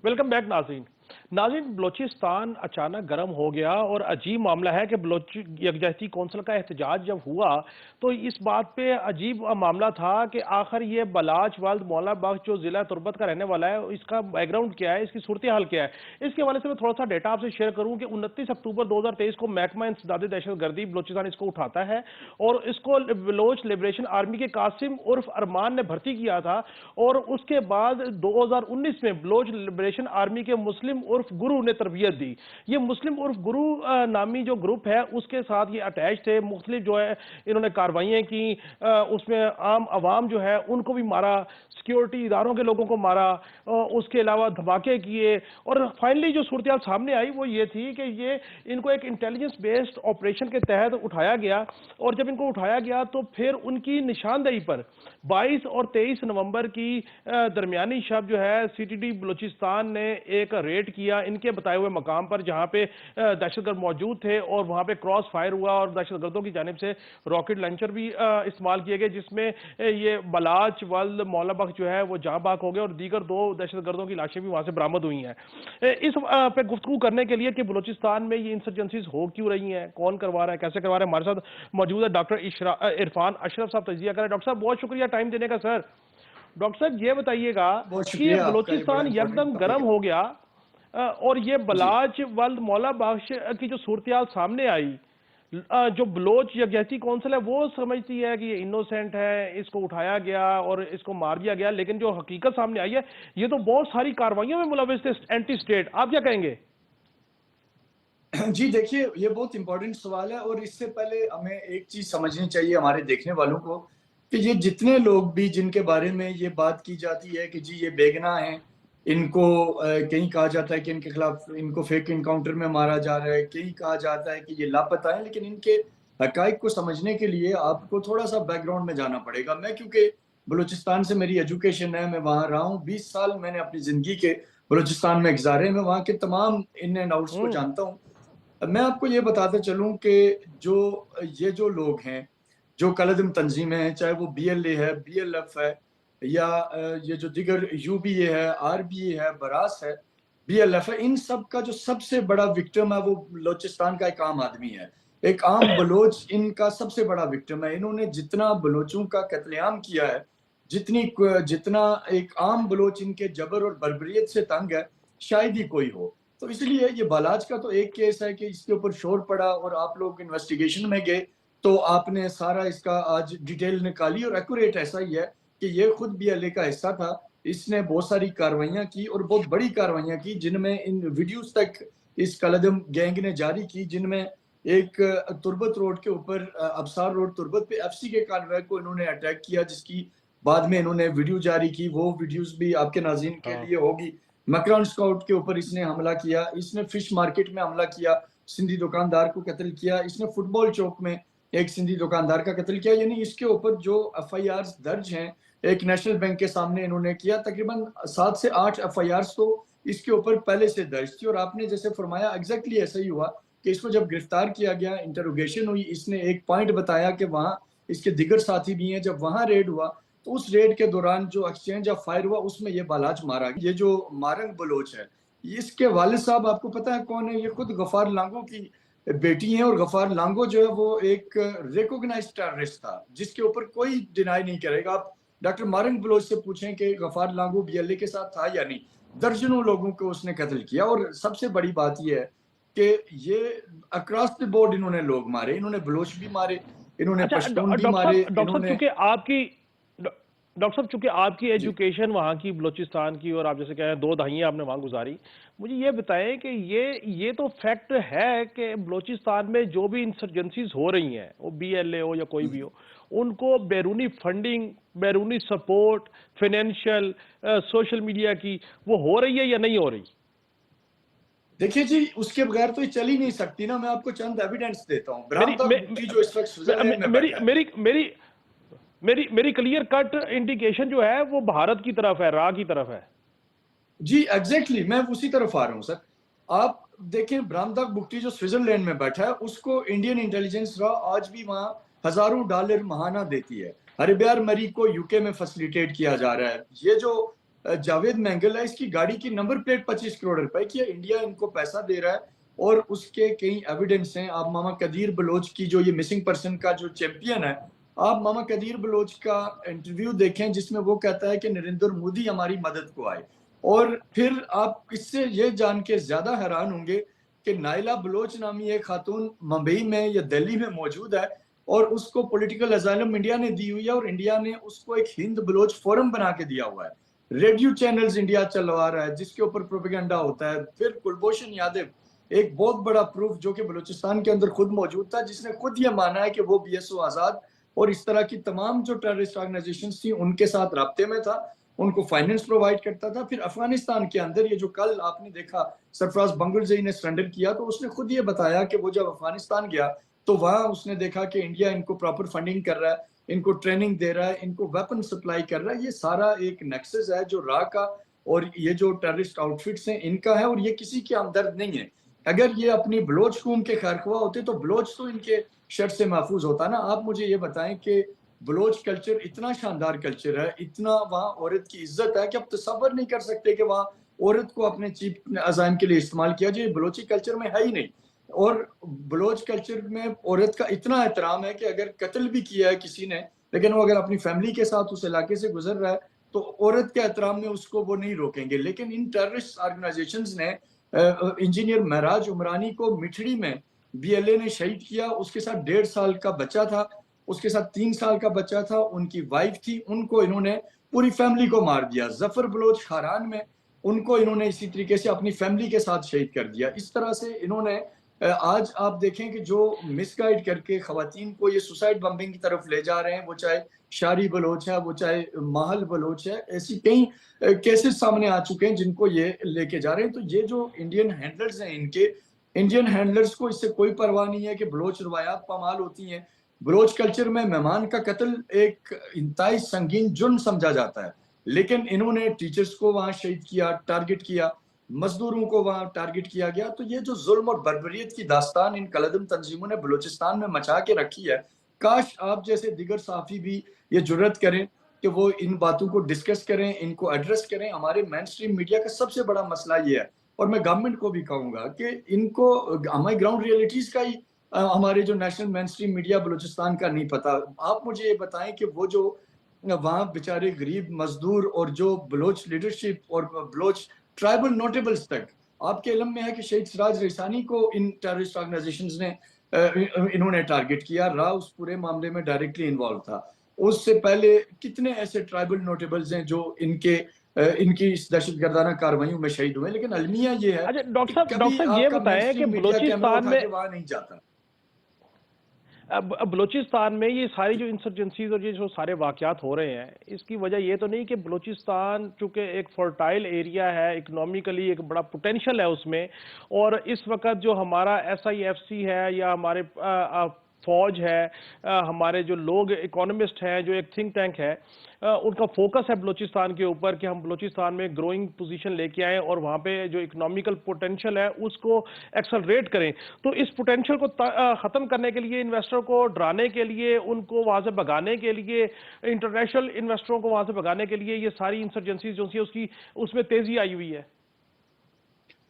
Welcome back नाज़रीन। नाज़रीन, बलोचिस्तान अचानक गर्म हो गया और अजीब मामला है कि बलोच यकजहती कौंसिल का एहतजाज जब हुआ तो इस बात पे अजीब मामला था कि आखिर ये बलाच वल्द मौला बख्श जो ज़िला तुर्बत का रहने वाला है, इसका बैकग्राउंड क्या है, इसकी सूरत हाल क्या है। इसके हवाले से मैं थोड़ा सा डेटा आपसे शेयर करूँ कि 29 अक्टूबर 2023 को महकमा इंसदाद दहशतगर्दी बलोचिस्तान इसको उठाता है और इसको बलोच लिबरेशन आर्मी के कासिम उर्फ अरमान ने भर्ती किया था। और उसके बाद 2019 में बलोच लिबरेशन आर्मी के मुस्लिम उर्फ गुरु ने तरबियत दी। ये मुस्लिम उर्फ गुरु नामी जो ग्रुप है उसके साथ ये अटैच थे। मुख्तलिफ जो है इन्होंने कार्रवाइयाँ की, उसमें आम आवाम जो है उनको भी मारा, सिक्योरिटी इदारों के लोगों को मारा, उसके अलावा धमाके किए। और फाइनली जो सूरत सामने आई वो ये थी कि ये इनको एक इंटेलिजेंस बेस्ड ऑपरेशन के तहत उठाया गया। और जब इनको उठाया गया तो फिर उनकी निशानदेही पर 22 और 23 नवंबर की दरमियानी शब जो है सीटीडी बलूचिस्तान ने एक रेड किया इनके बताए हुए मकाम पर, जहां पे दहशतगर्द मौजूद थे और वहां पे क्रॉस फायर हुआ और दहशतगर्दों की जानिब से रॉकेट लॉन्चर भी इस्तेमाल किए गए, जिसमें ये बलाच वल्द मौला बख्श जो है वो जहां बाग हो गए और दीगर दो दहशतगर्दों की लाशें भी वहां से बरामद हुई हैं। इस पे गुफ्तगू करने के लिए कि बलूचिस्तान में ये इंसर्जेंसीज हो क्यों रही हैं, कौन करवा रहा है, कैसे करवा रहा है, हमारे साथ मौजूद है डॉक्टर इरफान अशरफ साहब, तजिया करें। डॉक्टर साहब बहुत शुक्रिया टाइम देने का सर। डॉक्टर साहब ये बताइएगा बहुत कि ये शुक्रिया आपका, ये बड़ा बलूचिस्तान इंपॉर्टेंट यकदम टॉपिक गर्म है। हो गया और ये जी बलाच वल्द मौला बख्श की जो सूरत सामने आई, जो बलोच यकजहती कौंसिल है वो समझती है कि ये इनोसेंट है, इसको उठाया गया और इसको मार दिया गया, लेकिन जो हकीकत सामने आई है ये तो बहुत सारी कार्रवाइयों में मुलविस थे एंटी स्टेट। आप क्या कहेंगे? जी देखिए, ये बहुत इंपॉर्टेंट सवाल है और इससे पहले हमें एक चीज समझनी चाहिए हमारे देखने वालों को कि ये जितने लोग भी जिनके बारे में ये बात की जाती है कि जी ये बेगना हैं, इनको कहीं कहा जाता है कि इनके खिलाफ इनको फेक इनकाउंटर में मारा जा रहा है, कहीं कहा जाता है कि ये लापता है, लेकिन इनके हकाइक को समझने के लिए आपको थोड़ा सा बैकग्राउंड में जाना पड़ेगा। मैं क्योंकि बलूचिस्तान से मेरी एजुकेशन है, मैं वहाँ रहा हूँ, 20 साल मैंने अपनी जिंदगी के बलूचिस्तान में गुजारे, मैं वहाँ के तमाम इन एंड आउट्स को हम्म। जानता हूँ। मैं आपको ये बताते चलूं कि जो ये जो लोग हैं, जो कलदम तंजीमें हैं, चाहे वो बीएलए है, बीएलएफ है, या ये जो दिगर यूबीए है, आरबीए है, बरास है, बीएलएफ है, इन सब का जो सबसे बड़ा विक्टिम है वो बलोचिस्तान का एक आम आदमी है। एक आम बलोच इनका सबसे बड़ा विक्टिम है। इन्होंने जितना बलोचों का कत्लेआम किया है, जितनी जितना एक आम बलोच इनके जबर और बर्बरियत से तंग है, शायद ही कोई हो। तो इसलिए ये बालाज का तो एक केस है कि इसके ऊपर शोर पड़ा और आप लोग इन्वेस्टिगेशन में गए तो आपने सारा इसका आज डिटेल निकाली, और एक्यूरेट ऐसा ही है कि ये खुद बीएलए का हिस्सा था। इसने बहुत सारी कार्रवाइयां की और बहुत बड़ी कार्रवाइयां की, जिनमें इन वीडियोस तक इस कलदम गैंग ने जारी की, जिनमें एक तुर्बत रोड के ऊपर, अबसार रोड तुर्बत पे एफसी के कॉन्वॉय को इन्होंने अटैक किया, जिसकी बाद में इन्होंने वीडियो जारी की। वो वीडियोस भी आपके नाज़रीन के हाँ। लिए होगी। मकरान स्काउट के ऊपर इसने हमला किया, इसने फिश मार्केट में हमला किया, सिंधी दुकानदार को कत्ल किया, इसने फुटबॉल चौक में एक सिंधी दुकानदार का कत्ल किया। यानी इसके ऊपर जो एफआईआर दर्ज हैं, एक नेशनल बैंक के सामने इन्होंने किया, तकरीबन 7 से 8 एफआईआर तो इसके ऊपर पहले से दर्ज थी। और आपने जैसे फरमाया, एग्जैक्टली ऐसा ही हुआ कि इसको जब गिरफ्तार किया गया, इंटरोगेशन हुई, इसने एक पॉइंट बताया कि वहां इसके दिगर साथी भी हैं। जब वहां रेड हुआ तो उस रेड के दौरान जो एक्सचेंज ऑफ फायर हुआ उसमें ये बालाज मारा गया। ये जो मारंग बलोच है, इसके वालिद साहब आपको पता है कौन है? ये खुद गफार लांगो की बेटी हैं, और गफार लांगो जो है वो एक रिकॉग्नाइज्ड टेररिस्ट था, जिसके ऊपर कोई डिनाई नहीं करेगा। आप डॉक्टर मारंग बलोच से पूछें कि गफार लांगो बीएलए के साथ था या नहीं। दर्जनों लोगों को उसने कत्ल किया। और सबसे बड़ी बात यह है कि ये अक्रॉस द बोर्ड इन्होंने लोग मारे, इन्होंने बलोच भी मारे, इन्होंने अच्छा पश्तून भी मारे, डॉक्टर साहब इन्होंने। चूंकि आपकी डॉक्टर साहब चूंकि आपकी जी एजुकेशन वहाँ की बलूचिस्तान की और आप जैसे कह रहे हैं 2 दहाइयाँ आपने वहाँ गुजारी, मुझे ये बताएं कि ये तो फैक्ट है कि बलूचिस्तान में जो भी इंसर्जेंसीज हो रही हैं, वो बीएलए हो या कोई भी हो, उनको बैरूनी फंडिंग, बैरूनी सपोर्ट, फाइनेंशियल, सोशल मीडिया की वो हो रही है या नहीं हो रही? देखिए जी, उसके बगैर तो ये चल ही नहीं सकती ना। मैं आपको चंद एविडेंस देता हूँ। मेरी ब्रामदाग मे, बुट्टी जो इस वक्त स्विट्जरलैंड में मेरी बैठा है, मेरी मेरी मेरी मेरी क्लियर कट इंडिकेशन जो है वो भारत की तरफ है, राह की तरफ है। जी एग्जैक्टली, मैं उसी तरफ आ रहा हूँ सर। आप देखें, ब्रामदाग बुट्टी जो स्विट्जरलैंड में बैठा है, उसको इंडियन इंटेलिजेंस रहा आज भी वहां $1000 महाना देती है। हरिब्यार मरी को यूके में फैसिलिटेट किया जा रहा है। ये जो जावेद मैंगल है, इसकी गाड़ी की नंबर प्लेट 25 करोड़ रुपए की है, इंडिया इनको पैसा दे रहा है और उसके कई एविडेंस हैं। आप मामा कदीर बलोच की जो ये मिसिंग पर्सन का जो चैंपियन है, आप मामा कदीर बलोच का इंटरव्यू देखें जिसमें वो कहता है कि नरेंद्र मोदी हमारी मदद को आए। और फिर आप इससे ये जान के ज्यादा हैरान होंगे कि नाइला बलोच नामी एक खातून मुंबई में या दिल्ली में मौजूद है और उसको पॉलिटिकल असाइलम इंडिया ने दी हुई है और इंडिया ने उसको एक हिंद बलोच फोरम बना के दिया हुआ है। रेडियो चैनल्स इंडिया चलवा रहा है जिसके ऊपर प्रोपेगेंडा होता है। फिर कुलभूषण यादव एक बहुत बड़ा प्रूफ जो कि बलूचिस्तान के अंदर खुद मौजूद था, जिसने खुद ये माना है कि वो बीएसओ आजाद और इस तरह की तमाम जो टेररिस्ट ऑर्गेनाइजेशन थी उनके साथ राब्ते में था, उनको फाइनेंस प्रोवाइड करता था। फिर अफगानिस्तान के अंदर ये जो कल आपने देखा सरफराज बंगुलजई ने सरेंडर किया, तो उसने खुद ये बताया कि वो जब अफगानिस्तान गया तो वहां उसने देखा कि इंडिया इनको प्रॉपर फंडिंग कर रहा है, इनको ट्रेनिंग दे रहा है, इनको वेपन सप्लाई कर रहा है। ये सारा एक नेक्सस है जो रा का और ये जो टेररिस्ट आउटफिट्स हैं इनका है और ये किसी के हमदर्द नहीं है। अगर ये अपनी बलोच कौम के खैरख्वाह होते तो बलोच तो इनके शर से महफूज होता ना। आप मुझे ये बताएं कि बलोच कल्चर इतना शानदार कल्चर है, इतना वहाँ औरत की इज्जत है कि आप तसव्वुर नहीं कर सकते कि वहाँ औरत को अपने चीफ अजाइम के लिए इस्तेमाल किया जाए। बलोची कल्चर में है ही नहीं। और बलोच कल्चर में औरत का इतना एहतराम है कि अगर कत्ल भी किया है किसी ने, लेकिन वो अगर अपनी फैमिली के साथ उस इलाके से गुजर रहा है तो औरत के एहतराम में उसको वो नहीं रोकेंगे। लेकिन इन टेररिस्ट ऑर्गेनाइजेशंस ने इंजीनियर महराज उमरानी को मिठड़ी में बीएलए ने शहीद किया। उसके साथ 1.5 साल का बच्चा था, उसके साथ 3 साल का बच्चा था, उनकी वाइफ थी, उनको इन्होंने पूरी फैमिली को मार दिया। जफर बलोच खारान में उनको इन्होंने इसी तरीके से अपनी फैमिली के साथ शहीद कर दिया। इस तरह से इन्होंने आज आप देखें कि जो मिसगाइड करके खवातीन को ये सुसाइड बम्बिंग की तरफ ले जा रहे हैं, वो चाहे शारी बलोच है, वो चाहे माहल बलोच है, ऐसी कई केसेस सामने आ चुके हैं जिनको ये लेके जा रहे हैं। तो ये जो इंडियन हैंडलर्स हैं, इनके इंडियन हैंडलर्स को इससे कोई परवाह नहीं है कि बलोच रवायात पामाल होती हैं। बलोच कल्चर में मेहमान का कत्ल एक इंतहाई संगीन जुर्म समझा जाता है, लेकिन इन्होंने टीचर्स को वहां शहीद किया, टारगेट किया, मजदूरों को वहां टारगेट किया गया। तो ये जो जुल्म और बर्बरियत की दास्तान इन कलदम तंजीमों ने बलूचिस्तान में मचा के रखी है, काश आप जैसे दिगर साफी भी ये जुर्रत करें कि वो इन बातों को डिस्कस करें, इनको एड्रेस करें। हमारे मेन स्ट्रीम मीडिया का सबसे बड़ा मसला ये है, और मैं गवर्नमेंट को भी कहूंगा कि इनको हमारी ग्राउंड रियलिटीज का ही हमारे जो national main stream media Balochistan का नहीं पता। आप मुझे ये बताएं कि वो जो वहाँ बेचारे गरीब मजदूर और जो बलोच लीडरशिप और बलोच ट्राइबल नोटेबल्स तक, आपके इल्म में है कि शहीद सिराज रईसानी को इन टेररिस्ट ऑर्गेनाइजेशंस ने इन्होंने टारगेट किया। रा उस पूरे मामले में डायरेक्टली इन्वॉल्व था। उससे पहले कितने ऐसे ट्राइबल नोटेबल्स हैं जो इनकी इस दहशतगर्दाना कार्रवाइयों में शहीद हुए। लेकिन अलमिया ये है अच्छा कि डॉक्टर कभी साहब ये आपका मेन बताएं कि स्ट्रीम मीडिया कैमरा बलूचिस्तान उठा में के वहां नहीं जाता। अब बलूचिस्तान में ये सारी जो इंसर्जेंसीज और ये जो सारे वाकयात हो रहे हैं, इसकी वजह ये तो नहीं कि बलूचिस्तान चूंकि एक फर्टाइल एरिया है, इकोनॉमिकली एक बड़ा पोटेंशियल है उसमें, और इस वक्त जो हमारा SIFC है या हमारे फौज है, हमारे जो लोग इकोनॉमिस्ट हैं, जो एक थिंक टैंक है, उनका फोकस है बलूचिस्तान के ऊपर कि हम बलूचिस्तान में ग्रोइंग पोजीशन लेके आएं और वहाँ पे जो इकोनॉमिकल पोटेंशियल है उसको एक्सेलरेट करें। तो इस पोटेंशियल को ख़त्म करने के लिए, इन्वेस्टर को डराने के लिए, उनको वहाँ से भगाने के लिए, इंटरनेशनल इन्वेस्टरों को वहाँ से भगाने के लिए ये सारी इंसर्जेंसीज जो सी उसकी उसमें तेज़ी आई हुई है।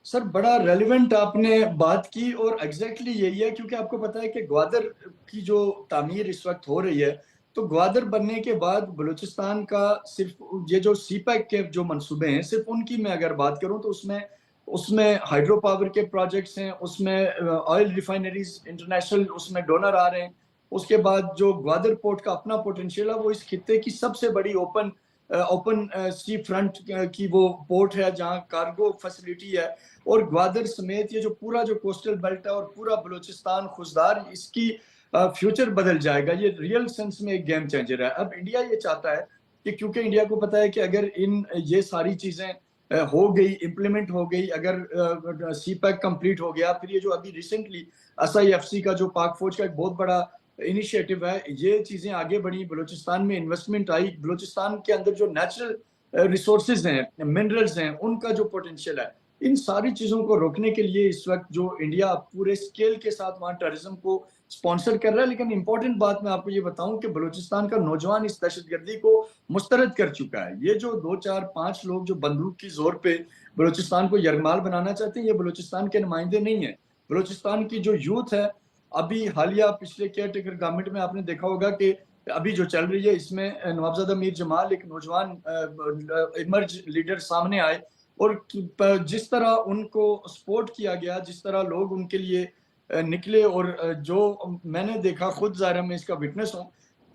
सर बड़ा रेलिवेंट आपने बात की और एग्जैक्टली यही है, क्योंकि आपको पता है कि ग्वादर की जो तामीर इस वक्त हो रही है, तो ग्वादर बनने के बाद बलूचिस्तान का सिर्फ ये जो CPEC के जो मंसूबे हैं, सिर्फ उनकी मैं अगर बात करूं तो उसमें उसमें हाइड्रो पावर के प्रोजेक्ट्स हैं, उसमें ऑयल रिफाइनरीज इंटरनेशनल उसमें डोनर आ रहे हैं। उसके बाद जो ग्वादर पोर्ट का अपना पोटेंशियल है, वो इस खित्ते की सबसे बड़ी ओपन सी फ्रंट की वो पोर्ट है जहां कार्गो फैसिलिटी है। और ग्वादर समेत ये जो पूरा जो कोस्टल बेल्ट है और पूरा बलूचिस्तान खुशदार, इसकी फ्यूचर बदल जाएगा। ये रियल सेंस में एक गेम चेंजर है। अब इंडिया ये चाहता है कि, क्योंकि इंडिया को पता है कि अगर इन ये सारी चीजें हो गई, इम्प्लीमेंट हो गई, अगर CPEC कंप्लीट हो गया, फिर ये जो अभी रिसेंटली SIFC का जो पाक फौज का एक बहुत बड़ा इनिशिएटिव है, ये चीजें आगे बढ़ी, बलूचिस्तान में इन्वेस्टमेंट आई, बलूचिस्तान के अंदर जो नेचुरल रिसोर्सेज हैं, मिनरल्स हैं, उनका जो पोटेंशियल है इन सारी चीज़ों को रोकने के लिए इस वक्त जो इंडिया पूरे स्केल के साथ वहाँ टेररिज्म को स्पॉन्सर कर रहा है। लेकिन इंपॉर्टेंट बात मैं आपको ये बताऊं कि बलूचिस्तान का नौजवान इस दहशतगर्दी को मुस्तरद कर चुका है। ये जो 2 4 5 लोग जो बंदूक की जोर पे बलूचिस्तान को यरगमाल बनाना चाहते हैं, ये बलूचिस्तान के नुमाइंदे नहीं है। बलूचिस्तान की जो यूथ है, अभी हालिया पिछले केयर टेकर गवर्नमेंट में आपने देखा होगा कि अभी जो चल रही है, इसमें नवाबजादा मीर जमाल एक नौजवान इमर्ज लीडर सामने आए, और जिस तरह उनको सपोर्ट किया गया, जिस तरह लोग उनके लिए निकले, और जो मैंने देखा, खुद ज़ाहिर मैं इसका विटनेस हूँ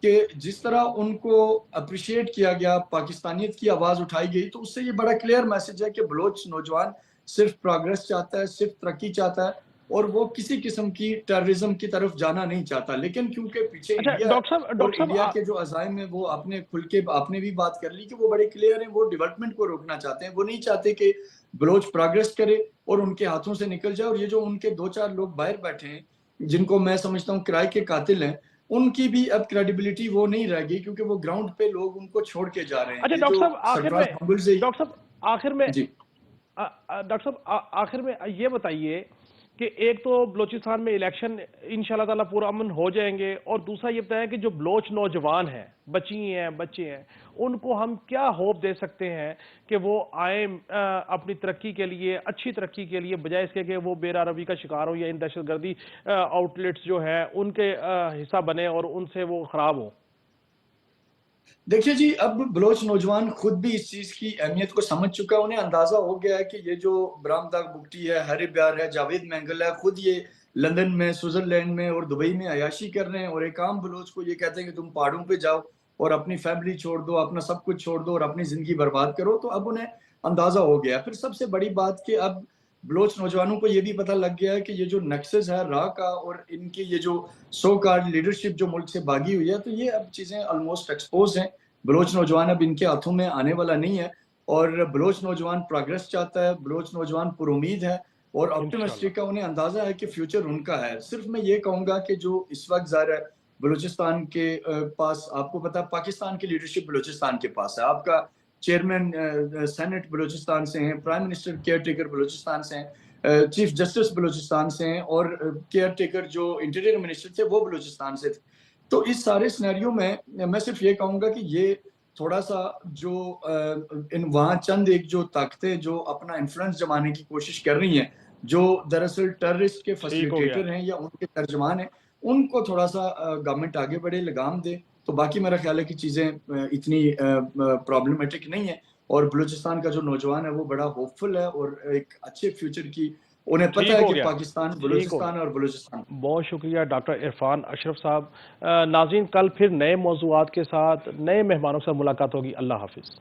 कि जिस तरह उनको अप्रिशिएट किया गया, पाकिस्तानियत की आवाज़ उठाई गई, तो उससे ये बड़ा क्लियर मैसेज है कि बलोच नौजवान सिर्फ प्रोग्रेस चाहता है, सिर्फ तरक्की चाहता है, और वो किसी किस्म की टेररिज्म की तरफ जाना नहीं चाहता। लेकिन क्योंकि पीछे अच्छा इंडिया है, और डॉक्टर साहब इंडिया के जो अज़ाइम है वो आपने खुल के आपने भी बात कर ली कि वो बड़े क्लियर हैं, वो डेवलपमेंट को रोकना चाहते हैं। वो नहीं चाहते कि बलोच प्रोग्रेस करे और उनके हाथों से निकल जाए। और ये जो उनके 2 4 लोग बाहर बैठे हैं, जिनको मैं समझता हूँ किराए के कातिल हैं, उनकी भी अब क्रेडिबिलिटी वो नहीं रह गई, क्योंकि वो ग्राउंड पे लोग उनको छोड़ के जा रहे हैं। अच्छा ये जो सरफराज भंगुल से डॉक्टर साहब आखिर में जी डॉक्टर साहब आखिर में ये बताइए कि एक तो बलूचिस्तान में इलेक्शन इंशाल्लाह ताला पूरा अमन हो जाएंगे, और दूसरा ये बताया कि जो बलोच नौजवान हैं, बच्चे हैं, उनको हम क्या होप दे सकते हैं कि वो आए अपनी तरक्की के लिए, अच्छी तरक्की के लिए, बजाय इसके कि वो बेरारवी का शिकार हो या इन दहशतगर्दी आउटलेट्स जो हैं उनके हिस्सा बने और उनसे वो खराब हो। देखिए जी, अब बलोच नौजवान खुद भी इस चीज़ की अहमियत को समझ चुका है। उन्हें अंदाज़ा हो गया है कि ये जो बरामदा बुगटी है, हैरी ब्यार है, जावेद मैंगल है, खुद ये लंदन में, स्विट्ज़रलैंड में और दुबई में अय्याशी कर रहे हैं, और एक आम बलोच को ये कहते हैं कि तुम पहाड़ों पे जाओ और अपनी फैमिली छोड़ दो, अपना सब कुछ छोड़ दो और अपनी ज़िंदगी बर्बाद करो। तो अब उन्हें अंदाज़ा हो गया। फिर सबसे बड़ी बात कि अब बलोच नौजवानों को ये भी पता लग गया है कि ये जो नक्सस है राह का, और इनकी ये जो सो कॉल्ड लीडरशिप जो मुल्क से भागी हुई है, तो ये अब चीज़ें ऑलमोस्ट एक्सपोज़ हैं। बलोच नौजवान अब इनके हाथों में आने वाला नहीं है, और बलोच नौजवान प्रोग्रेस चाहता है, बलोच नौजवान पुरुमीद है और इंशाल्लाह। ऑप्टिमिस्टिक है। उन्हें अंदाजा है कि फ्यूचर उनका है। सिर्फ मैं ये कहूंगा कि जो इस वक्त ज़ाहिर है बलूचिस्तान के पास, आपको पता है पाकिस्तान की लीडरशिप बलूचिस्तान के पास है। आपका चेयरमैन सेनेट बलूचिस्तान से हैं, prime minister care taker Balochistan से हैं, चीफ जस्टिस बलूचिस्तान से हैं, और केयर टेकर जो इंटीरियर मिनिस्टर थे वो बलूचिस्तान से थे। तो इस सारे सिनेरियो में मैं सिर्फ ये कहूंगा कि ये थोड़ा सा जो इन वहाँ चंद एक जो ताकतें जो अपना इन्फ्लुएंस जमाने की कोशिश कर रही हैं, जो दरअसल टेररिस्ट के ठीक हो गया। फैसिलिटेटर हैं या उनके तर्जमान हैं, उनको थोड़ा सा गवर्नमेंट आगे बढ़े, लगाम दे, तो बाकी मेरा ख्याल है कि चीज़ें इतनी प्रॉब्लमेटिक नहीं है। और बलूचिस्तान का जो नौजवान है वो बड़ा होपफुल है, और एक अच्छे फ्यूचर की उन्हें पता ठीक है हो कि गया। पाकिस्तान ठीक हो बलूचिस्तान गया। और बलूचिस्तान। बहुत शुक्रिया डॉक्टर इरफान अशरफ साहब। नाज़रीन, कल फिर नए मौज़ूआत के साथ नए मेहमानों से मुलाकात होगी। अल्लाह हाफिज़।